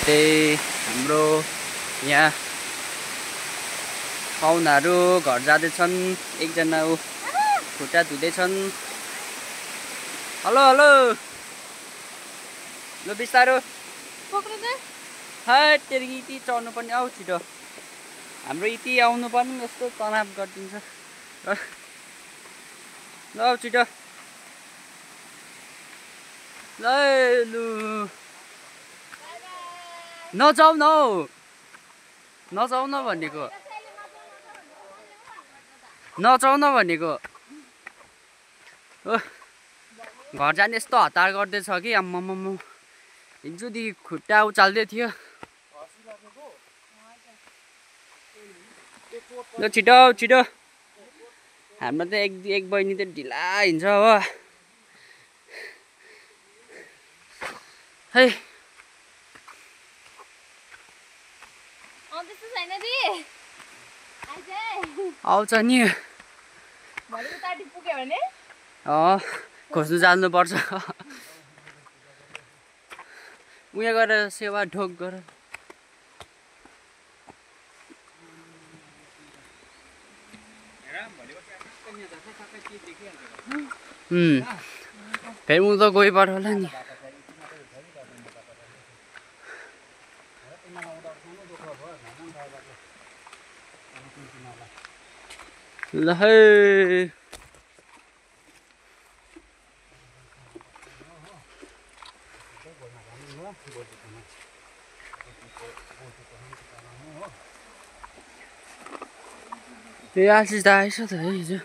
चाहिँ हाम्रो यहाँ पाहुनाहरू घर जाँदैछन्। एकजना खुट्टा धुँदैछन्। हेलो हेलो ल बिस्तारो हट तेरो इति चढ्नु पर्ने आऊ छिटो। हाम्रो इति आउनु पर्ने यस्तो तनाव गरिदिन्छ ल आऊ छिटो ल लु नजाऊ न हौ नजाऊ न भनेको नजाऊ न भनेको घर जाने यस्तो हतार गर्दैछ कि आम्मामा हिजोदेखि खुट्टा उचाल्दै थियो। ल छिटो छिटो हाम्रो त एक बहिनी त ढिला हिँड्छ हो। है आउँछ नि खोज्नु जानुपर्छ उहाँ गएर सेवा ढोक गर। फेरि उ त गइबाट होला नि। ल है त्यो आशिष दा आएछ त है हिजो।